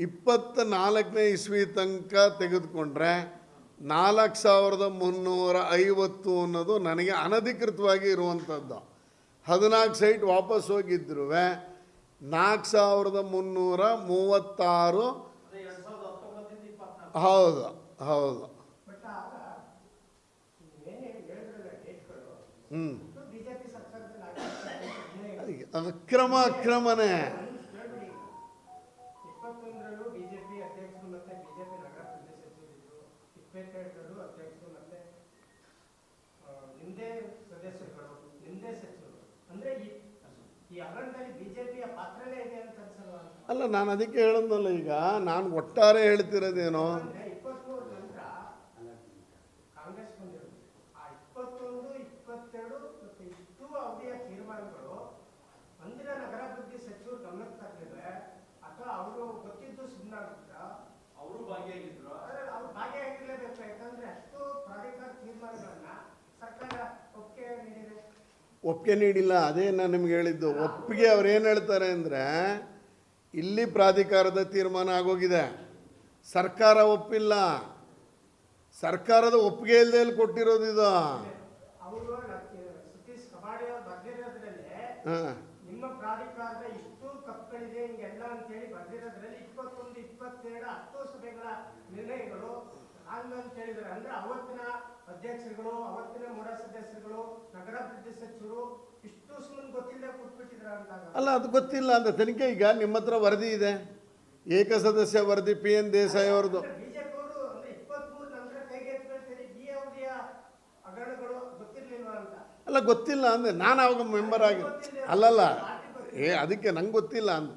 24ನೇ ಇಸ್ವಿ ತನಕ ತೆಗೆದುಕೊಂಡ್ರೆ 4350 ಅನ್ನೋದು ನನಗೆ ಅನಧಿಕೃತವಾಗಿ ಇರುವಂಥದ್ದು. 14 ಸೈಟ್ ವಾಪಸ್ ಹೋಗಿದ್ರು 4336. ಹೌದು ಹೌದು. ಅಕ್ರಮನೇ. ಅಲ್ಲ, ನಾನು ಅದಕ್ಕೆ ಹೇಳೋದಲ್ಲ, ಈಗ ನಾನು ಒಟ್ಟಾರೆ ಹೇಳ್ತಿರೋದೇನೋ, ಒಪ್ಪಿಗೆ ನೀಡಿಲ್ಲ. ಅದೇ ನಾನು ನಿಮ್ಗೆ ಹೇಳಿದ್ದು. ಒಪ್ಪಿಗೆ ಅವ್ರು ಏನು ಹೇಳ್ತಾರೆ ಅಂದರೆ, ಇಲ್ಲಿ ಪ್ರಾಧಿಕಾರದ ತೀರ್ಮಾನ ಆಗೋಗಿದೆ, ಸರ್ಕಾರ ಒಪ್ಪಿಲ್ಲ, ಸರ್ಕಾರದ ಒಪ್ಪಿಗೆ ಇಲ್ಲದೆ ಇಲ್ಲಿ ಕೊಟ್ಟಿರೋದು ಇದು. ನಿಮ್ಮ ಪ್ರಾಧಿಕಾರದ ಇಷ್ಟು ಕಪ್ಪಗಳಿದೆ ಹಿಂಗೆಲ್ಲ ಅಂತೇಳಿ ಬರ್ದಿರೋದ್ರಲ್ಲಿ 21, 22 10 ಸಭೆಗಳ ನಿರ್ಣಯಗಳು ಅಂತ ಹೇಳಿದ್ದಾರೆ. ಅಂದ್ರೆ ಅವತ್ತಿನ ಅಧ್ಯಕ್ಷರುಗಳು, ಅವತ್ತಿನ ಮೂಡ ಸದಸ್ಯರುಗಳು, ನಗರಾಭಿವೃದ್ಧಿ ಸಚಿವರು ಇಷ್ಟು ಸುಮ್ಮನೆ ಗೊತ್ತಿಲ್ಲದೆ ಕೊಟ್ಬಿಟ್ಟಿದ್ರ ಅಂತ. ಅಲ್ಲ, ಅದು ಗೊತ್ತಿಲ್ಲ ಅಂತ ತನಿಖೆ. ಈಗ ನಿಮ್ಮ ಹತ್ರ ವರದಿ ಇದೆ, ಏಕಸದಸ್ಯ ವರದಿ PN ದೇಸಾಯಿ ಅವ್ರದ್ದು. ಬಿಜೆಪಿ ಅವರು ಅಂದ್ರೆ 23 ನಂತರ ಕೈಗೆ ಎತ್ಕೊಳ್ತೀರಿ, ಬಿ ಅವಧಿಯ ಹಗರಣಗಳು ಗೊತ್ತಿರ್ಲಿಲ್ವಾ ಅಂತ. ಅಲ್ಲ, ಗೊತ್ತಿಲ್ಲ ಅಂದರೆ ನಾನು ಅವಾಗ ಮೆಂಬರ್ ಆಗಿ ಅಲ್ಲಲ್ಲ, ಅದಕ್ಕೆ ನಂಗೆ ಗೊತ್ತಿಲ್ಲ ಅಂದ.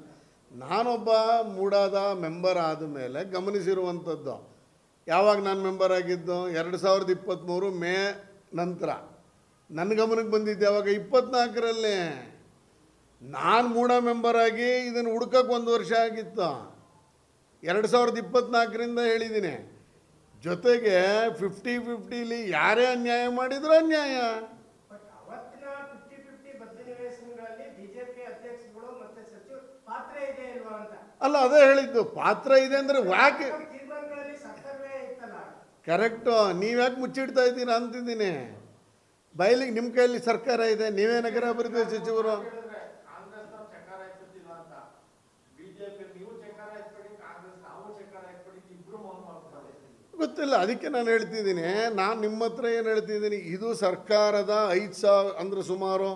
ನಾನೊಬ್ಬ ಮೂಡಾದ ಮೆಂಬರ್ ಆದ ಮೇಲೆ ಗಮನಿಸಿರುವಂಥದ್ದು. ಯಾವಾಗ ನಾನು ಮೆಂಬರ್ ಆಗಿದ್ದು 2023 ಮೇ ನಂತರ. ನನ್ನ ಗಮನಕ್ಕೆ ಬಂದಿದ್ದೆ ಯಾವಾಗ 24ರಲ್ಲಿ. ನಾನು ಮೂಡ ಮೆಂಬರ್ ಆಗಿ ಇದನ್ನು ಹುಡ್ಕಕ್ಕೆ 1 ವರ್ಷ ಆಗಿತ್ತು. 2024ರಿಂದ ಹೇಳಿದ್ದೀನಿ. ಜೊತೆಗೆ 50-50ಲಿ ಯಾರೇ ಅನ್ಯಾಯ ಮಾಡಿದ್ರು ಅನ್ಯಾಯ. ಅಲ್ಲ, ಅದೇ ಹೇಳಿದ್ದು, ಪಾತ್ರ ಇದೆ ಅಂದರೆ ಯಾಕೆ ಕರೆಕ್ಟು. ನೀವ್ಯಾಕೆ ಮುಚ್ಚಿಡ್ತಾ ಇದ್ದೀರಾ ಅಂತಿದ್ದೀನಿ. ಬಯಲಿಗೆ ನಿಮ್ಮ ಕೈಯಲ್ಲಿ ಸರ್ಕಾರ ಇದೆ, ನೀವೇ ನಗರಾಭಿವೃದ್ಧಿ ಸಚಿವರು. ಗೊತ್ತಿಲ್ಲ, ಅದಕ್ಕೆ ನಾನು ಹೇಳ್ತಿದ್ದೀನಿ. ನಾನು ನಿಮ್ಮ ಹತ್ರ ಏನು ಹೇಳ್ತಿದ್ದೀನಿ, ಇದು ಸರ್ಕಾರದ 5,000 ಅಂದರೆ ಸುಮಾರು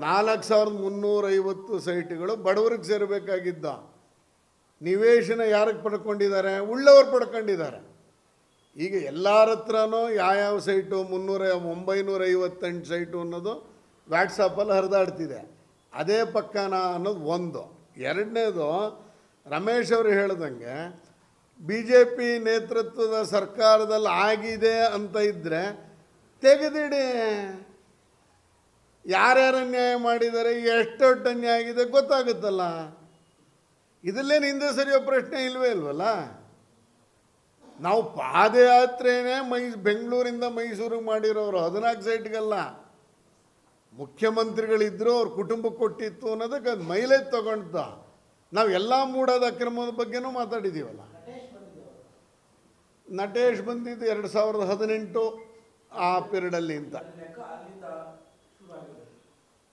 4350 ಸೈಟ್ಗಳು ಬಡವರಿಗೆ ಸೇರಬೇಕಾಗಿದ್ದ. ನಿವೇಶನ ಯಾರಿಗೆ ಪಡ್ಕೊಂಡಿದ್ದಾರೆ? ಉಳ್ಳವರು ಪಡ್ಕೊಂಡಿದ್ದಾರೆ. ಈಗ ಎಲ್ಲರ ಹತ್ರನೂ ಯಾವ್ಯಾವ ಸೈಟು 958 ಸೈಟು ಅನ್ನೋದು ವ್ಯಾಟ್ಸಪ್ಪಲ್ಲಿ ಹರಿದಾಡ್ತಿದೆ. ಅದೇ ಪಕ್ಕನ ಅನ್ನೋದು ಒಂದು. ಎರಡನೇದು, ರಮೇಶ್ ಅವರು ಹೇಳ್ದಂಗೆ BJP ನೇತೃತ್ವದ ಸರ್ಕಾರದಲ್ಲಿ ಆಗಿದೆ ಅಂತ ಇದ್ದರೆ ತೆಗೆದಿಡಿ. ಯಾರ್ಯಾರು ಅನ್ಯಾಯ ಮಾಡಿದ್ದಾರೆ, ಎಷ್ಟು ಅನ್ಯಾಯ ಆಗಿದೆ ಗೊತ್ತಾಗುತ್ತಲ್ಲ. ಇದರಲ್ಲೇನು ಹಿಂದೆ ಸರಿಯೋ ಪ್ರಶ್ನೆ ಇಲ್ವೇ ಇಲ್ವಲ್ಲ. ನಾವು ಪಾದಯಾತ್ರೆನೇ ಬೆಂಗಳೂರಿಂದ ಮೈಸೂರಿಗೆ ಮಾಡಿರೋರು 14 ಸೈಟ್ಗಲ್ಲ. ಮುಖ್ಯಮಂತ್ರಿಗಳಿದ್ದರು, ಅವ್ರ ಕುಟುಂಬಕ್ಕೆ ಕೊಟ್ಟಿತ್ತು ಅನ್ನೋದಕ್ಕೆ ಅದು ಮೈಲೇಜ್ ತೊಗೊಂತ. ನಾವು ಎಲ್ಲ ಮೂಡೋದ ಅಕ್ರಮದ ಬಗ್ಗೆನೂ ಮಾತಾಡಿದ್ದೀವಲ್ಲ. ನಟೇಶ್ ಬಂದಿದ್ದು 2018 ಆ ಪೀರಿಯಡಲ್ಲಿ ಅಂತ.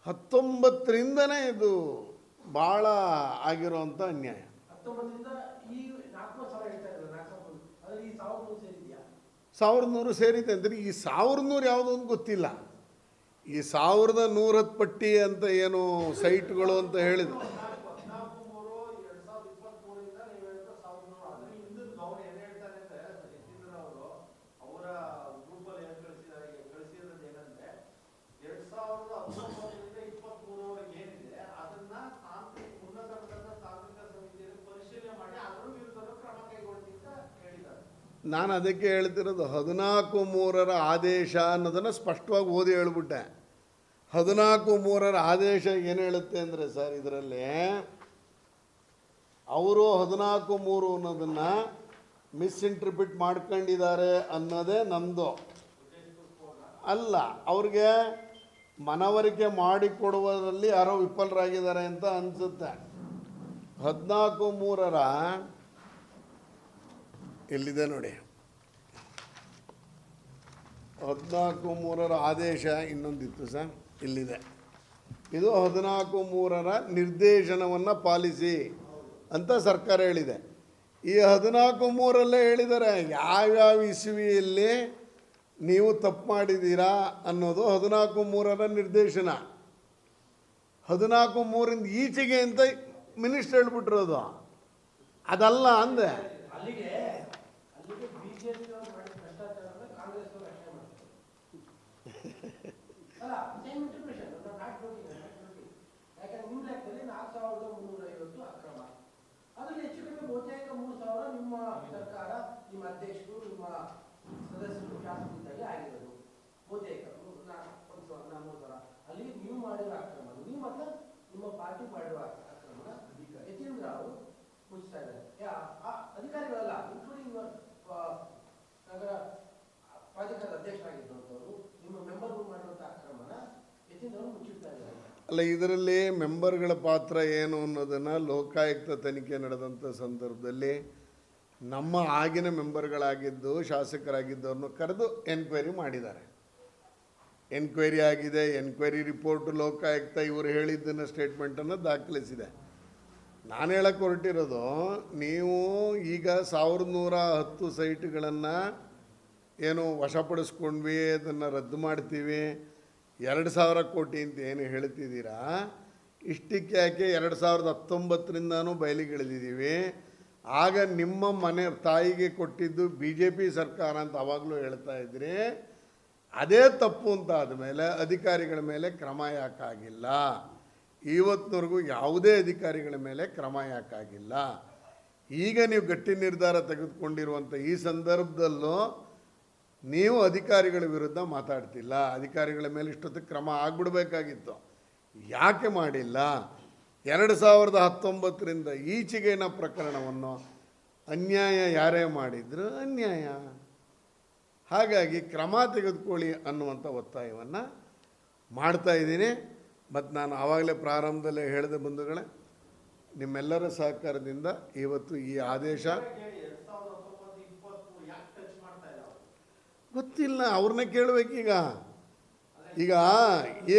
19ರಿಂದನೇ ಇದು ಭಾಳ ಆಗಿರೋವಂಥ ಅನ್ಯಾಯ. 1100 ಸೇರಿದೆ ಅಂದರೆ ಈ 1100 ಯಾವುದು ಅಂತ ಗೊತ್ತಿಲ್ಲ. ಈ 1110 ಪಟ್ಟಿ ಅಂತ ಏನು ಸೈಟ್ಗಳು ಅಂತ ಹೇಳಿದ್ರು. ನಾನು ಅದಕ್ಕೆ ಹೇಳ್ತಿರೋದು 14/3 ಆದೇಶ ಅನ್ನೋದನ್ನು ಸ್ಪಷ್ಟವಾಗಿ ಓದಿ ಹೇಳ್ಬಿಟ್ಟೆ. 14/3 ಆದೇಶ ಏನು ಹೇಳುತ್ತೆ ಅಂದರೆ ಸರ್, ಇದರಲ್ಲಿ ಅವರು 14/3 ಅನ್ನೋದನ್ನು ಮಿಸ್ಇಂಟರ್ಪ್ರಿಟ್ ಮಾಡ್ಕೊಂಡಿದ್ದಾರೆ ಅನ್ನೋದೇ ನಂದು ಅಲ್ಲ. ಅವ್ರಿಗೆ ಮನವರಿಕೆ ಮಾಡಿಕೊಡುವುದರಲ್ಲಿ ಯಾರೋ ವಿಫಲರಾಗಿದ್ದಾರೆ ಅಂತ ಅನಿಸುತ್ತೆ. 14/3 ಎಲ್ಲಿದೆ ನೋಡಿ, 14/3 ಆದೇಶ ಇನ್ನೊಂದಿತ್ತು ಸರ್, ಇಲ್ಲಿದೆ. ಇದು 14/3 ನಿರ್ದೇಶನವನ್ನು ಪಾಲಿಸಿ ಅಂತ ಸರ್ಕಾರ ಹೇಳಿದೆ. ಈ 14/3 ಹೇಳಿದ್ದಾರೆ ಯಾವ್ಯಾವ ಇಸುವಿಯಲ್ಲಿ ನೀವು ತಪ್ಪು ಮಾಡಿದ್ದೀರಾ ಅನ್ನೋದು 14/3 ನಿರ್ದೇಶನ. 14/3 ಈಚೆಗೆ ಅಂತ ಮಿನಿಸ್ಟರ್ ಹೇಳ್ಬಿಟ್ರೋದು, ಅದಲ್ಲ ಅಂದೆ. ಅಲ್ಲಿಗೆ ಬಿಜೆಪಿ ಅವರು ಮಾಡಿದ ಭ್ರಷ್ಟಾಚಾರನ ಕಾಂಗ್ರೆಸ್ ಅವರು ಅಷ್ಟೇ ಮಾಡ್ತಾರೆ. ಅಲ್ಲ ಸೇಮ್ ಇಂಟರ್ಪ್ರಿಟೇಷನ್ ನಾಟ್ ಜೋಕಿಂಗ್. ಯಾಕಂದ್ರೆ ನಿಮ್ಮ ಲೆಕ್ಕದಲ್ಲಿ 4,350 ಅಕ್ರಮ, ಅದ್ರಲ್ಲಿ ಹೆಚ್ಚು ಕಡಿಮೆ ಬಹುತೇಕ 3,000 ನಿಮ್ಮ ಸರ್ಕಾರ, ನಿಮ್ಮ ಅಧ್ಯಕ್ಷರು, ನಿಮ್ಮ ಸದಸ್ಯರು ಶಾಸಕರಿದ್ದಾಗೆ ಆಗಿರೋದು. ಬಹುತೇಕ 1,400 ಅಲ್ಲಿ ನೀವು ಮಾಡಿರೋ ಅಕ್ರಮ, ನೀವು ಮಾತ್ರ ನಿಮ್ಮ ಪಾರ್ಟಿ ಮಾಡಿರುವ ಅಕ್ರಮನ ಯತೀಂದ್ರ ಅವರು ಮುಚ್ತಾ ಇದ್ದಾರೆ. ಅಧಿಕಾರಿಗಳಲ್ಲ, ಇನ್ಕ್ಲೂಡಿಂಗ್ ನಗರ ಪ್ರಾಧಿಕಾರದ ಅಧ್ಯಕ್ಷರಾಗಿದ್ದಂಥವರು, ನಿಮ್ಮ ಮೆಂಬರ್ಗಳು ಮಾಡಿರುವಂಥ ಅಕ್ರಮನ ಯತೀಂದ್ರ ಅವರು ಮುಚ್ಚಿಡ್ತಾ ಇದ್ದಾರೆ. ಅಲ್ಲ, ಇದರಲ್ಲಿ ಮೆಂಬರ್ಗಳ ಪಾತ್ರ ಏನು ಅನ್ನೋದನ್ನು ಲೋಕಾಯುಕ್ತ ತನಿಖೆ ನಡೆದಂಥ ಸಂದರ್ಭದಲ್ಲಿ ನಮ್ಮ ಆಗಿನ ಮೆಂಬರ್ಗಳಾಗಿದ್ದು ಶಾಸಕರಾಗಿದ್ದವ್ರನ್ನ ಕರೆದು ಎನ್ಕ್ವೈರಿ ಮಾಡಿದ್ದಾರೆ. ಎನ್ಕ್ವೈರಿ ಆಗಿದೆ. ಎನ್ಕ್ವೈರಿ ರಿಪೋರ್ಟ್ ಲೋಕಾಯುಕ್ತ ಇವರು ಹೇಳಿದ್ದನ್ನು ಸ್ಟೇಟ್ಮೆಂಟನ್ನು ದಾಖಲಿಸಿದೆ. ನಾನು ಹೇಳಕ್ಕೆ ಹೊರಟಿರೋದು, ನೀವು ಈಗ 1,110 ಸೈಟ್ಗಳನ್ನು ಏನು ವಶಪಡಿಸ್ಕೊಂಡ್ವಿ, ಅದನ್ನು ರದ್ದು ಮಾಡ್ತೀವಿ, 2,000 ಕೋಟಿ ಅಂತ ಏನು ಹೇಳ್ತಿದ್ದೀರಾ, ಇಷ್ಟಕ್ಕೆ ಯಾಕೆ 2019ರಿಂದನೂ ಬಯಲಿಗಿಳಿದಿದ್ದೀವಿ. ಆಗ ನಿಮ್ಮ ಮನೆ ತಾಯಿಗೆ ಕೊಟ್ಟಿದ್ದು BJP ಸರ್ಕಾರ ಅಂತ ಆವಾಗಲೂ ಹೇಳ್ತಾ ಇದ್ರಿ. ಅದೇ ತಪ್ಪು ಅಂತ ಆದಮೇಲೆ ಅಧಿಕಾರಿಗಳ ಮೇಲೆ ಕ್ರಮ ಯಾಕಾಗಿಲ್ಲ? ಇವತ್ತಿನವರೆಗೂ ಯಾವುದೇ ಅಧಿಕಾರಿಗಳ ಮೇಲೆ ಕ್ರಮ ಯಾಕಾಗಿಲ್ಲ? ಈಗ ನೀವು ಗಟ್ಟಿ ನಿರ್ಧಾರ ತೆಗೆದುಕೊಂಡಿರುವಂಥ ಈ ಸಂದರ್ಭದಲ್ಲೂ ನೀವು ಅಧಿಕಾರಿಗಳ ವಿರುದ್ಧ ಮಾತಾಡ್ತಿಲ್ಲ. ಅಧಿಕಾರಿಗಳ ಮೇಲೆ ಇಷ್ಟೊತ್ತಿಗೆ ಕ್ರಮ ಆಗ್ಬಿಡ್ಬೇಕಾಗಿತ್ತು, ಯಾಕೆ ಮಾಡಿಲ್ಲ? 2019ರಿಂದ ಈಚೆಗಿನ ಪ್ರಕರಣವನ್ನು ಅನ್ಯಾಯ ಯಾರೇ ಮಾಡಿದ್ರು ಅನ್ಯಾಯ. ಹಾಗಾಗಿ ಕ್ರಮ ತೆಗೆದುಕೊಳ್ಳಿ ಅನ್ನುವಂಥ ಒತ್ತಾಯವನ್ನು ಮಾಡ್ತಾಯಿದ್ದೀನಿ. ಮತ್ತು ನಾನು ಆವಾಗಲೇ ಪ್ರಾರಂಭದಲ್ಲೇ ಹೇಳಿದ ಬಂಧುಗಳೇ, ನಿಮ್ಮೆಲ್ಲರ ಸಹಕಾರದಿಂದ ಇವತ್ತು ಈ ಆದೇಶ ಗೊತ್ತಿಲ್ಲ, ಅವ್ರನ್ನೇ ಕೇಳಬೇಕೀಗ. ಈಗ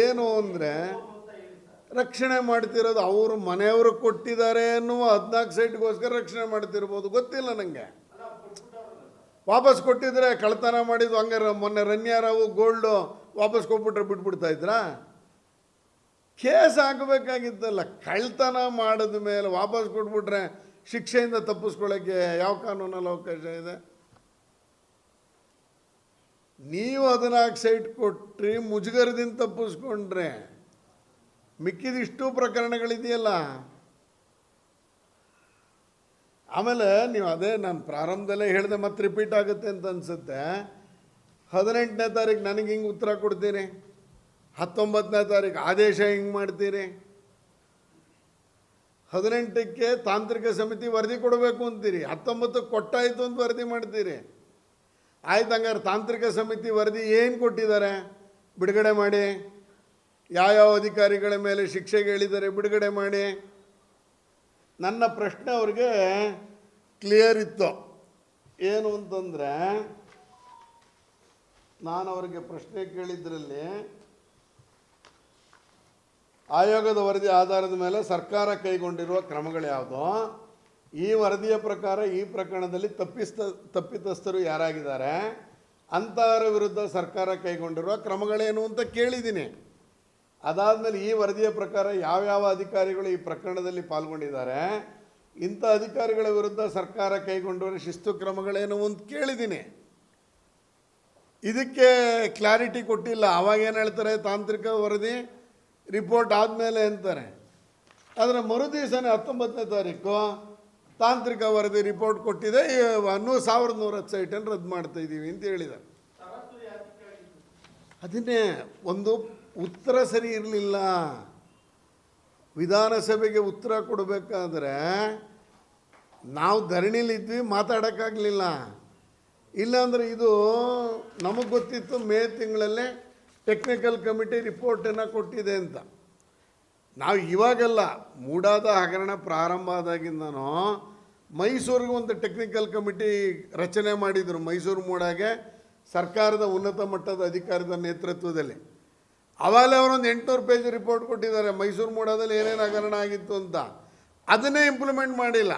ಏನು ಅಂದರೆ ರಕ್ಷಣೆ ಮಾಡ್ತಿರೋದು ಅವರು ಮನೆಯವರು ಕೊಟ್ಟಿದ್ದಾರೆ ಅನ್ನುವ 14 ಸೈಟ್ಗೋಸ್ಕರ ರಕ್ಷಣೆ ಮಾಡ್ತಿರ್ಬೋದು, ಗೊತ್ತಿಲ್ಲ ನನಗೆ. ವಾಪಸ್ ಕೊಟ್ಟಿದ್ರೆ ಕಳ್ತನ ಮಾಡಿದ್ದು ಹಂಗೆ ಮೊನ್ನೆ ರನ್ಯಾರಾವು ಗೋಲ್ಡು ವಾಪಸ್ ಕೊಟ್ಬಿಟ್ರೆ ಬಿಟ್ಬಿಡ್ತಾ ಇದ್ರಾ? ಕೇಸ್ ಹಾಕಬೇಕಾಗಿತ್ತಲ್ಲ. ಕಳ್ತನ ಮಾಡಿದ ಮೇಲೆ ವಾಪಸ್ ಕೊಟ್ಬಿಟ್ರೆ ಶಿಕ್ಷೆಯಿಂದ ತಪ್ಪಿಸ್ಕೊಳ್ಳೋಕ್ಕೆ ಯಾವ ಕಾನೂನಲ್ಲಿ ಅವಕಾಶ ಇದೆ? ನೀವು 14 ಸೈಟ್ ಕೊಟ್ರಿ, ಮುಜುಗರದಿಂದ ತಪ್ಪಿಸ್ಕೊಂಡ್ರೆ ಮಿಕ್ಕಿದಿಷ್ಟು ಪ್ರಕರಣಗಳಿದೆಯಲ್ಲ. ಆಮೇಲೆ ನೀವು ಅದೇ ನಾನು ಪ್ರಾರಂಭದಲ್ಲೇ ಹೇಳಿದೆ, ಮತ್ತೆ ರಿಪೀಟ್ ಆಗುತ್ತೆ ಅಂತ ಅನಿಸುತ್ತೆ. 18ನೇ ತಾರೀಕು ನನಗೆ ಹಿಂಗೆ ಉತ್ತರ ಕೊಡ್ತೀನಿ, 19ನೇ ತಾರೀಕು ಆದೇಶ ಹಿಂಗೆ ಮಾಡ್ತೀರಿ, 18ಕ್ಕೆ ತಾಂತ್ರಿಕ ಸಮಿತಿ ವರದಿ ಕೊಡಬೇಕು ಅಂತೀರಿ, 19ಕ್ಕೆ ಕೊಟ್ಟಾಯಿತು ಅಂತ ವರದಿ ಮಾಡ್ತೀರಿ. ಆಯ್ತು, ಹಂಗಾರೆ ತಾಂತ್ರಿಕ ಸಮಿತಿ ವರದಿ ಏನು ಕೊಟ್ಟಿದ್ದಾರೆ ಬಿಡುಗಡೆ ಮಾಡಿ. ಯಾವ್ಯಾವ ಅಧಿಕಾರಿಗಳ ಮೇಲೆ ಶಿಕ್ಷೆಗೆ ಹೇಳಿದ್ದಾರೆ ಬಿಡುಗಡೆ ಮಾಡಿ. ನನ್ನ ಪ್ರಶ್ನೆ ಅವ್ರಿಗೆ ಕ್ಲಿಯರ್ ಇತ್ತು. ಏನು ಅಂತಂದರೆ, ನಾನು ಅವರಿಗೆ ಪ್ರಶ್ನೆ ಕೇಳಿದ್ರಲ್ಲಿ ಆಯೋಗದ ವರದಿ ಆಧಾರದ ಮೇಲೆ ಸರ್ಕಾರ ಕೈಗೊಂಡಿರುವ ಕ್ರಮಗಳು ಯಾವುದು, ಈ ವರದಿಯ ಪ್ರಕಾರ ಈ ಪ್ರಕರಣದಲ್ಲಿ ತಪ್ಪಿತಸ್ಥರು ಯಾರಾಗಿದ್ದಾರೆ, ಅಂಥವರ ವಿರುದ್ಧ ಸರ್ಕಾರ ಕೈಗೊಂಡಿರುವ ಕ್ರಮಗಳೇನು ಅಂತ ಕೇಳಿದ್ದೀನಿ. ಅದಾದಮೇಲೆ ಈ ವರದಿಯ ಪ್ರಕಾರ ಯಾವ್ಯಾವ ಅಧಿಕಾರಿಗಳು ಈ ಪ್ರಕರಣದಲ್ಲಿ ಪಾಲ್ಗೊಂಡಿದ್ದಾರೆ, ಇಂಥ ಅಧಿಕಾರಿಗಳ ವಿರುದ್ಧ ಸರ್ಕಾರ ಕೈಗೊಂಡಿರುವ ಶಿಸ್ತು ಕ್ರಮಗಳೇನು ಅಂತ ಕೇಳಿದ್ದೀನಿ. ಇದಕ್ಕೆ ಕ್ಲಾರಿಟಿ ಕೊಟ್ಟಿಲ್ಲ. ಅವಾಗೇನು ಹೇಳ್ತಾರೆ, ತಾಂತ್ರಿಕ ವರದಿ ರಿಪೋರ್ಟ್ ಆದಮೇಲೆ ಅಂತಾರೆ. ಆದರೆ ಮರುದಿವಸನೇ 19ನೇ ತಾರೀಕು ತಾಂತ್ರಿಕ ವರದಿ ರಿಪೋರ್ಟ್ ಕೊಟ್ಟಿದೆ, 1,110 ಸೈಟನ್ನು ರದ್ದು ಮಾಡ್ತಾ ಇದ್ದೀವಿ ಅಂತ ಹೇಳಿದ್ದಾರೆ. ಅದನ್ನೇ ಒಂದು ಉತ್ತರ ಸರಿ ಇರಲಿಲ್ಲ. ವಿಧಾನಸಭೆಗೆ ಉತ್ತರ ಕೊಡಬೇಕಾದ್ರೆ ನಾವು ಧರಣಿಲಿದ್ವಿ, ಮಾತಾಡೋಕ್ಕಾಗಲಿಲ್ಲ. ಇಲ್ಲಾಂದರೆ ಇದು ನಮಗೆ ಗೊತ್ತಿತ್ತು ಮೇ ತಿಂಗಳಲ್ಲೇ ಟೆಕ್ನಿಕಲ್ ಕಮಿಟಿ ರಿಪೋರ್ಟನ್ನು ಕೊಟ್ಟಿದೆ ಅಂತ. ನಾವು ಇವಾಗೆಲ್ಲ ಮೂಡಾದ ಹಗರಣ ಪ್ರಾರಂಭ ಆದಾಗಿಂದನೂ ಮೈಸೂರಿಗೆ ಒಂದು ಟೆಕ್ನಿಕಲ್ ಕಮಿಟಿ ರಚನೆ ಮಾಡಿದರು. ಮೈಸೂರು ಮೂಡಾಗೆ ಸರ್ಕಾರದ ಉನ್ನತ ಮಟ್ಟದ ಅಧಿಕಾರದ ನೇತೃತ್ವದಲ್ಲಿ. ಆವಾಗಲೇ ಅವರೊಂದು 800 ಪೇಜ್ ರಿಪೋರ್ಟ್ ಕೊಟ್ಟಿದ್ದಾರೆ ಮೈಸೂರು ಮೂಡಾದಲ್ಲಿ ಏನೇನು ಹಗರಣ ಆಗಿತ್ತು ಅಂತ. ಅದನ್ನೇ ಇಂಪ್ಲಿಮೆಂಟ್ ಮಾಡಿಲ್ಲ.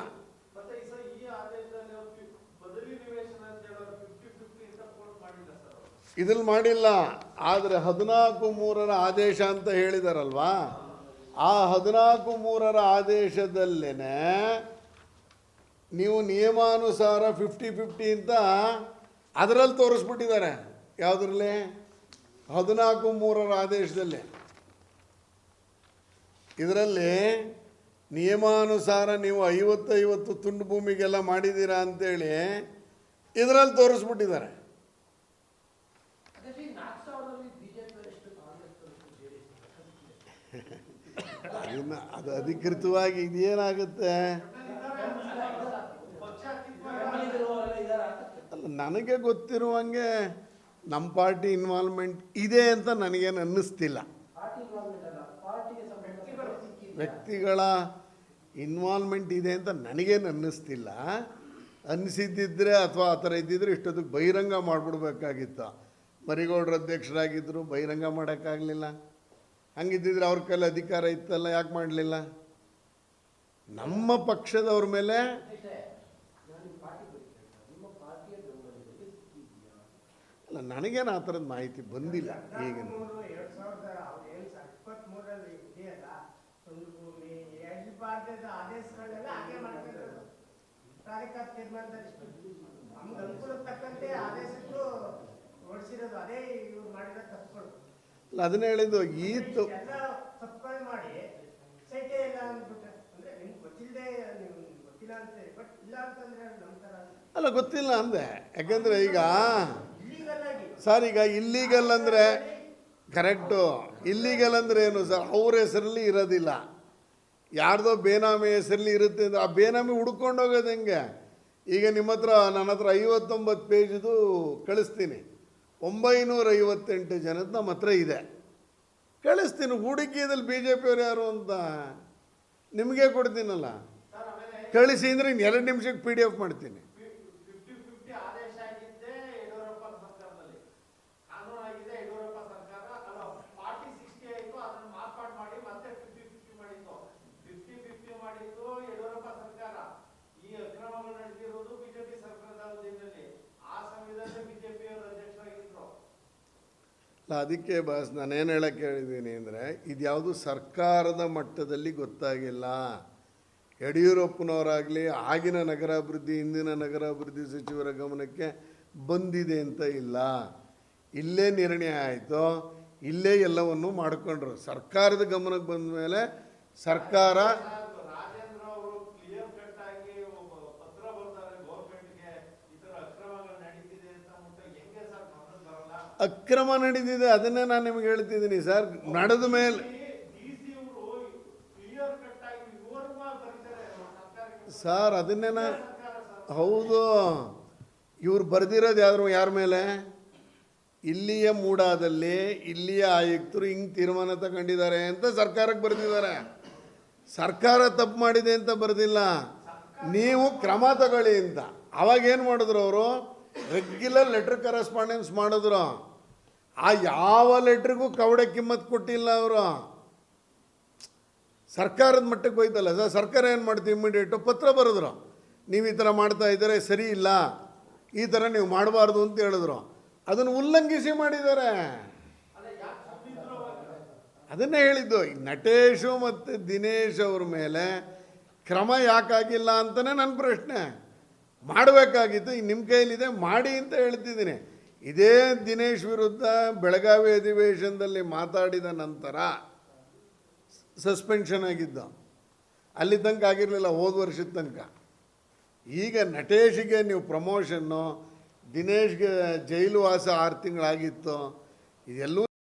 ಇದ್ರಲ್ಲಿ ಮಾಡಿಲ್ಲ. ಆದರೆ 14/3 ಆದೇಶ ಅಂತ ಹೇಳಿದಾರಲ್ವಾ, ಆ 14/3 ಆದೇಶದಲ್ಲೇ ನೀವು ನಿಯಮಾನುಸಾರ 50-50 ಅಂತ ಅದರಲ್ಲಿ ತೋರಿಸ್ಬಿಟ್ಟಿದ್ದಾರೆ. ಯಾವುದ್ರಲ್ಲಿ? 14/3 ಆದೇಶದಲ್ಲಿ. ಇದರಲ್ಲಿ ನಿಯಮಾನುಸಾರ ನೀವು 50-50 ತುಂಡು ಭೂಮಿಗೆಲ್ಲ ಮಾಡಿದ್ದೀರಾ ಅಂತೇಳಿ ಇದರಲ್ಲಿ ತೋರಿಸ್ಬಿಟ್ಟಿದ್ದಾರೆ. ಅದು ಅಧಿಕೃತವಾಗಿ ಇದೇನಾಗುತ್ತೆ ಅಲ್ಲ, ನನಗೆ ಗೊತ್ತಿರುವಂಗೆ ನಮ್ಮ ಪಾರ್ಟಿ ಇನ್ವಾಲ್ವ್ಮೆಂಟ್ ಇದೆ ಅಂತ ನನಗೇನು ಅನ್ನಿಸ್ತಿಲ್ಲ. ವ್ಯಕ್ತಿಗಳ ಇನ್ವಾಲ್ವ್ಮೆಂಟ್ ಇದೆ ಅಂತ ನನಗೇನು ಅನ್ನಿಸ್ತಿಲ್ಲ. ಅನ್ನಿಸಿದ್ದಿದ್ರೆ ಅಥವಾ ಆ ಥರ ಇದ್ದಿದ್ರೆ ಇಷ್ಟೊತ್ತಿಗೆ ಬಹಿರಂಗ ಮಾಡಿಬಿಡ್ಬೇಕಾಗಿತ್ತು. ಮರಿಗೌಡರು ಅಧ್ಯಕ್ಷರಾಗಿದ್ದರು, ಬಹಿರಂಗ ಮಾಡೋಕ್ಕಾಗಲಿಲ್ಲ. ಹಂಗಿದ್ದಿದ್ರೆ ಅವ್ರ ಕೈಲಿ ಅಧಿಕಾರ ಇತ್ತಲ್ಲ, ಯಾಕೆ ಮಾಡಲಿಲ್ಲ? ನಮ್ಮ ಪಕ್ಷದವ್ರ ಮೇಲೆ ಅಲ್ಲ, ನನಗೇನು ಆ ಥರದ ಮಾಹಿತಿ ಬಂದಿಲ್ಲ. ಈಗ 2023 ಇದೆಯಲ್ಲ ತುಂಡು ಭೂಮಿ ಭಾರತದ ಆದೇಶಗಳನ್ನೆಲ್ಲ ಹಾಗೆ ಮಾಡ್ತಿರೋದು. ಕಾರ್ಯಕರ್ತ ತೀರ್ಮಾನದಲ್ಲಿ ನಮ್ಗೆ ಅನುಕೂಲಕ್ಕೆ ತಕ್ಕಂತೆ ಆದೇಶದ್ದು ಹೊರಡಿಸಿರೋದು. ಅದೇ ಇವ್ರು ಮಾಡಿರೋ ತಪ್ಪುಗಳು. ಅಲ್ಲ, ಅದನ್ನೇ ಹೇಳಿದ್ದು. ಎಲ್ಲ ತಪ್ಪುಗಳು ಮಾಡಿ ಸೈಟೇ ಇಲ್ಲ ಅಂದ್ಬಿಟ್ರೆ ಅಂದ್ರೆ ನಿಮ್ಗೆ ಗೊತ್ತಿಲ್ಲದೆ ನೀವು ಗೊತ್ತಿಲ್ಲ ಅಂತ, ಬಟ್ ಇಲ್ಲ ಅಂತಂದ್ರೆ ನಮ್ಮ ಥರ ಅಲ್ಲ, ಗೊತ್ತಿಲ್ಲ ಅಂದೆ. ಯಾಕೆಂದರೆ ಈಗ ಇಲ್ಲಿಗಲ್ ಆಗಿ ಸರ್, ಈಗ ಇಲ್ಲೀಗಲ್ ಅಂದರೆ ಕರೆಕ್ಟು. ಇಲ್ಲೀಗಲ್ ಅಂದರೆ ಏನು ಸರ್? ಅವ್ರ ಹೆಸರಲ್ಲಿ ಇರೋದಿಲ್ಲ, ಯಾರ್ದೋ ಬೇನಾಮಿ ಹೆಸರಲ್ಲಿ ಇರುತ್ತೆ ಅಂದರೆ ಆ ಬೇನಾಮಿ ಹುಡ್ಕೊಂಡು ಹೋಗೋದು ಹೆಂಗೆ? ಈಗ ನಿಮ್ಮ ಹತ್ರ ನನ್ನ ಹತ್ರ 59 ಪೇಜ್ದು ಕಳಿಸ್ತೀನಿ. 958 ಜನದ ನಮ್ಮ ಹತ್ರ ಇದೆ, ಕಳಿಸ್ತೀನಿ. ಹೂಡಿಕೆಯಲ್ಲಿ BJP ಅವ್ರು ಯಾರು ಅಂತ ನಿಮಗೆ ಕೊಡ್ತೀನಲ್ಲ, ಕಳಿಸಿ ಅಂದರೆ 2 ನಿಮಿಷಕ್ಕೆ PDF ಮಾಡ್ತೀನಿ. ಅದಕ್ಕೆ ಬಾಸ್ ನಾನೇನು ಹೇಳಕ್ಕೆ ಹೇಳಿದ್ದೀನಿ ಅಂದರೆ, ಇದ್ಯಾವುದು ಸರ್ಕಾರದ ಮಟ್ಟದಲ್ಲಿ ಗೊತ್ತಾಗಿಲ್ಲ. ಯಡಿಯೂರಪ್ಪನವರಾಗಲಿ ಆಗಿನ ನಗರಾಭಿವೃದ್ಧಿ ಇಂದಿನ ನಗರಾಭಿವೃದ್ಧಿ ಸಚಿವರ ಗಮನಕ್ಕೆ ಬಂದಿದೆ ಅಂತ ಇಲ್ಲ. ಇಲ್ಲೇ ನಿರ್ಣಯ ಆಯಿತು, ಇಲ್ಲೇ ಎಲ್ಲವನ್ನು ಮಾಡಿಕೊಂಡ್ರು. ಸರ್ಕಾರದ ಗಮನಕ್ಕೆ ಬಂದ ಮೇಲೆ ಸರ್ಕಾರ ಅಕ್ರಮ ನಡೀತಿದೆ. ಅದನ್ನೇ ನಾನು ನಿಮಗೆ ಹೇಳ್ತಿದ್ದೀನಿ ಸರ್. ನಡೆದ ಮೇಲೆ ಸರ್ ಅದನ್ನೇ ಹೌದು, ಇವ್ರು ಬರೆದಿರೋದು ಯಾರ ಮೇಲೆ? ಇಲ್ಲಿಯ ಮೂಡಾದಲ್ಲಿ ಇಲ್ಲಿಯ ಆಯುಕ್ತರು ಹಿಂಗೆ ತೀರ್ಮಾನ ತಗೊಂಡಿದ್ದಾರೆ ಅಂತ ಸರ್ಕಾರಕ್ಕೆ ಬರೆದಿದ್ದಾರೆ. ಸರ್ಕಾರ ತಪ್ಪು ಮಾಡಿದೆ ಅಂತ ಬರೆದಿಲ್ಲ, ನೀವು ಕ್ರಮ ತಗೊಳ್ಳಿ ಅಂತ. ಅವಾಗೇನು ಮಾಡಿದ್ರು ಅವರು? ರೆಗ್ಯುಲರ್ ಲೆಟ್ರ್ ಕರೆಸ್ಪಾಂಡೆನ್ಸ್ ಮಾಡಿದ್ರು. ಆ ಯಾವ ಲೆಟ್ರಿಗೂ ಕವಡೆ ಕಿಮ್ಮತ್ತು ಕೊಟ್ಟಿಲ್ಲ ಅವರು. ಸರ್ಕಾರದ ಮಟ್ಟಕ್ಕೆ ಹೋಯ್ತಲ್ಲ ಸರ್, ಸರ್ಕಾರ ಏನು ಮಾಡ್ತೀವಿ? ಇಮ್ಮಿಡಿಯೇಟು ಪತ್ರ ಬರೆದ್ರು, ನೀವು ಈ ಥರ ಮಾಡ್ತಾ ಇದ್ದಾರೆ, ಸರಿ ಇಲ್ಲ, ಈ ಥರ ನೀವು ಮಾಡಬಾರ್ದು ಅಂತ ಹೇಳಿದ್ರು. ಅದನ್ನು ಉಲ್ಲಂಘಿಸಿ ಮಾಡಿದ್ದಾರೆ. ಅದನ್ನೇ ಹೇಳಿದ್ದು. ನಟೇಶು ಮತ್ತು ದಿನೇಶ್ ಅವ್ರ ಮೇಲೆ ಕ್ರಮ ಯಾಕಾಗಿಲ್ಲ ಅಂತಲೇ ನನ್ನ ಪ್ರಶ್ನೆ. ಮಾಡಬೇಕಾಗಿತ್ತು, ಈಗ ನಿಮ್ಮ ಕೈಲಿದೆ, ಮಾಡಿ ಅಂತ ಹೇಳ್ತಿದ್ದೀನಿ. ಇದೇ ದಿನೇಶ್ ವಿರುದ್ಧ ಬೆಳಗಾವಿ ಅಧಿವೇಶನದಲ್ಲಿ ಮಾತಾಡಿದ ನಂತರ ಸಸ್ಪೆನ್ಷನ್ ಆಗಿದ್ದು. ಅಲ್ಲಿ ತನಕ ಆಗಿರಲಿಲ್ಲ, ಹೋದ ವರ್ಷದ ತನಕ. ಈಗ ನಟೇಶಿಗೆ ನೀವು ಪ್ರಮೋಷನ್ನು, ದಿನೇಶ್ಗೆ ಜೈಲು ವಾಸ 6 ತಿಂಗಳಾಗಿತ್ತು. ಇದೆಲ್ಲೂ